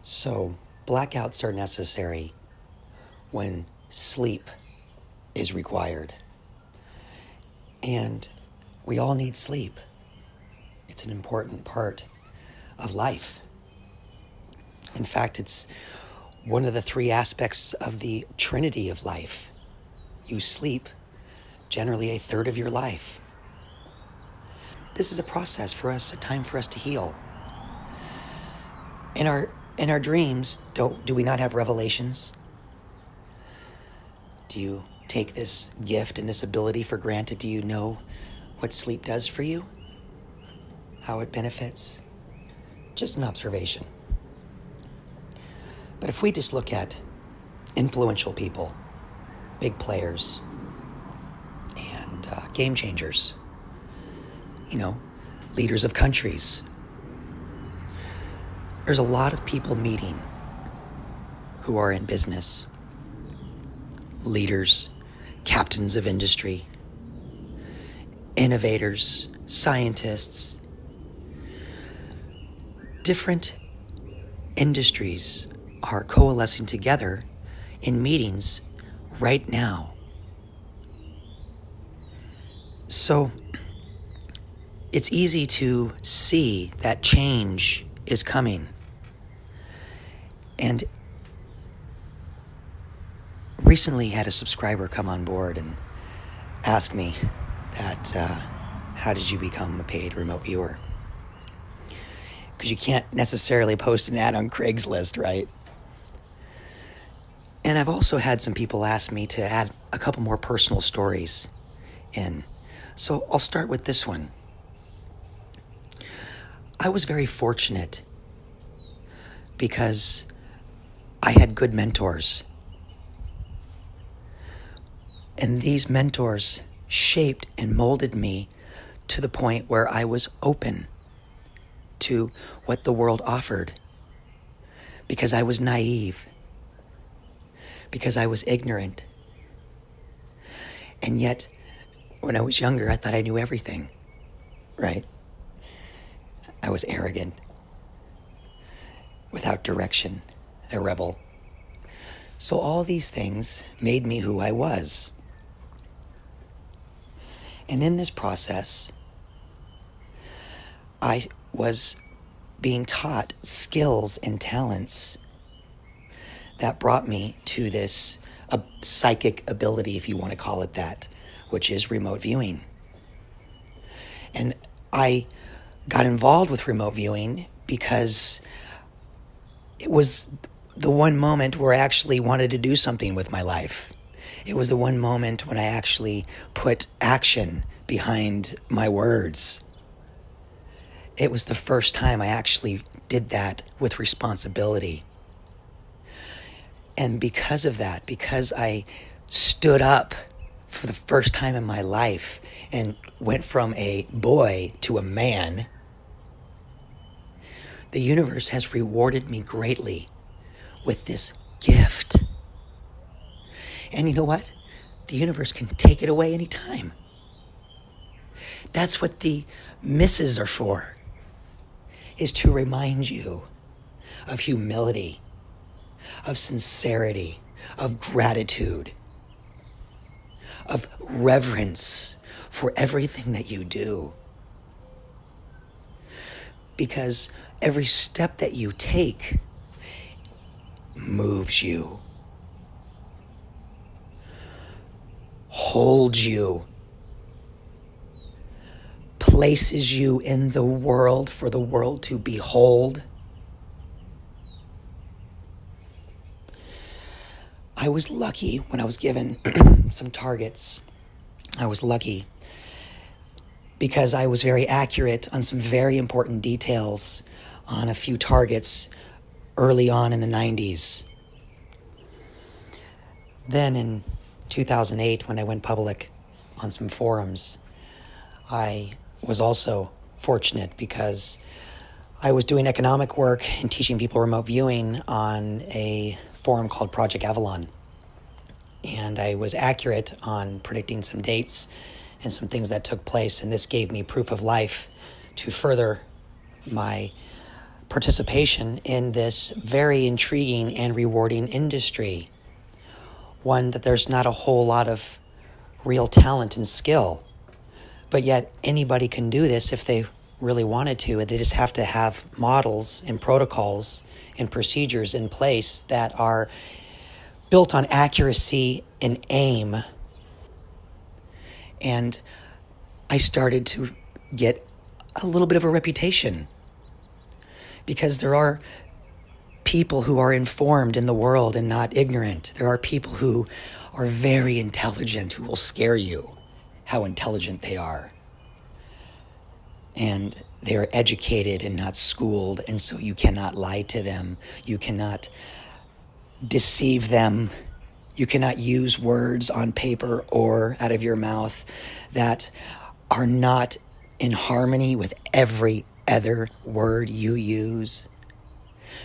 So, blackouts are necessary when sleep is required. And we all need sleep. It's an important part of life. In fact, it's one of the three aspects of the trinity of life. You sleep generally a third of your life. This is a process for us, a time for us to heal. In our dreams, do we not have revelations? Do you take this gift and this ability for granted? Do you know what sleep does for you? How it benefits? Just an observation. But if we just look at influential people, big players, and game changers, leaders of countries, there's a lot of people meeting who are in business, leaders, captains of industry, innovators, scientists. Different industries are coalescing together in meetings right now. So it's easy to see that change is coming. And recently had a subscriber come on board and ask me that, how did you become a paid remote viewer? Because you can't necessarily post an ad on Craigslist, right? And I've also had some people ask me to add a couple more personal stories in. So I'll start with this one. I was very fortunate because I had good mentors. And these mentors shaped and molded me to the point where I was open to what the world offered, because I was naive, because I was ignorant. And yet, when I was younger, I thought I knew everything, right? I was arrogant, without direction, a rebel. So all these things made me who I was. And in this process, I was being taught skills and talents that brought me to this psychic ability, if you want to call it that, which is remote viewing. And I got involved with remote viewing because it was the one moment where I actually wanted to do something with my life. It was the one moment when I actually put action behind my words. It was the first time I actually did that with responsibility. And because of that, because I stood up for the first time in my life and went from a boy to a man, the universe has rewarded me greatly with this gift. And you know what? The universe can take it away anytime. That's what the misses are for, is to remind you of humility, of sincerity, of gratitude, of reverence for everything that you do. Because every step that you take moves you, holds you, places you in the world for the world to behold. I was lucky when I was given some targets. I was lucky because I was very accurate on some very important details on a few targets early on in the 90s. Then in 2008, when I went public on some forums, I was also fortunate because I was doing economic work and teaching people remote viewing on a forum called Project Avalon. And I was accurate on predicting some dates and some things that took place, and this gave me proof of life to further my participation in this very intriguing and rewarding industry. One that there's not a whole lot of real talent and skill, but yet anybody can do this if they really wanted to, and they just have to have models and protocols and procedures in place that are built on accuracy and aim. And I started to get a little bit of a reputation because there are people who are informed in the world and not ignorant. There are people who are very intelligent who will scare you how intelligent they are. And they are educated and not schooled, and so you cannot lie to them. You cannot deceive them. You cannot use words on paper or out of your mouth that are not in harmony with every other word you use,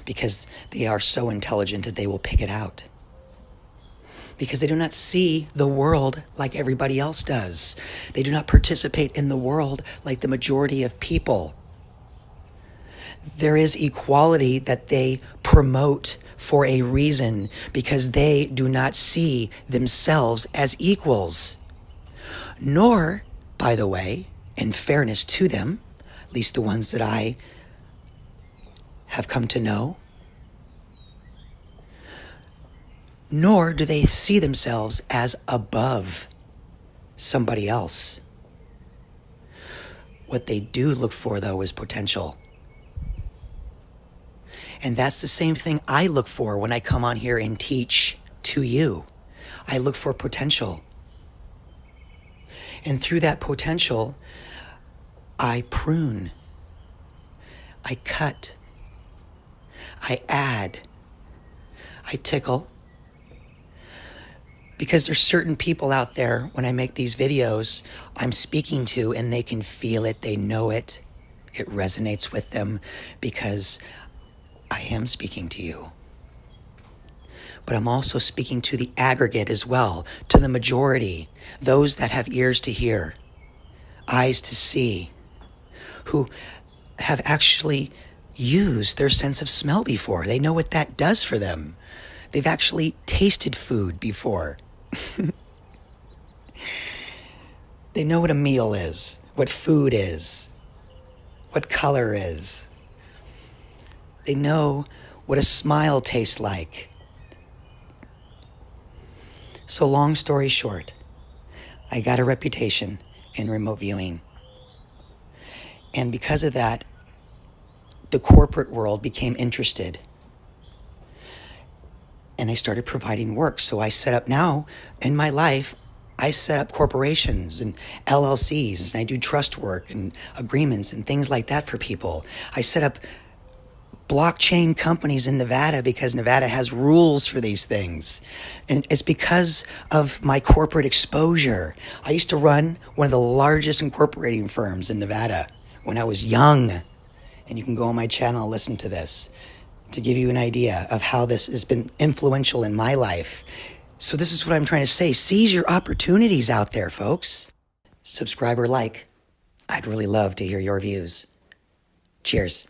because they are so intelligent that they will pick it out. Because they do not see the world like everybody else does. They do not participate in the world like the majority of people. There is equality that they promote for a reason, because they do not see themselves as equals. Nor, by the way, in fairness to them, at least the ones that I have come to know, nor do they see themselves as above somebody else. What they do look for, though, is potential. And that's the same thing I look for when I come on here and teach to you. I look for potential. And through that potential, I prune, I cut, I add, I tickle. Because there's certain people out there, when I make these videos, I'm speaking to, and they can feel it, they know it, it resonates with them, because I am speaking to you. But I'm also speaking to the aggregate as well, to the majority, those that have ears to hear, eyes to see, who have actually used their sense of smell before. They know what that does for them. They've actually tasted food before. They know what a meal is, what food is, what color is. They know what a smile tastes like. So long story short, I got a reputation in remote viewing. And because of that, the corporate world became interested. And I started providing work. So I set up now, in my life, I set up corporations and LLCs, and I do trust work and agreements and things like that for people. I set up blockchain companies in Nevada because Nevada has rules for these things. And it's because of my corporate exposure. I used to run one of the largest incorporating firms in Nevada when I was young. And you can go on my channel and listen to this to give you an idea of how this has been influential in my life. So this is what I'm trying to say. Seize your opportunities out there, folks. Subscribe or like. I'd really love to hear your views. Cheers.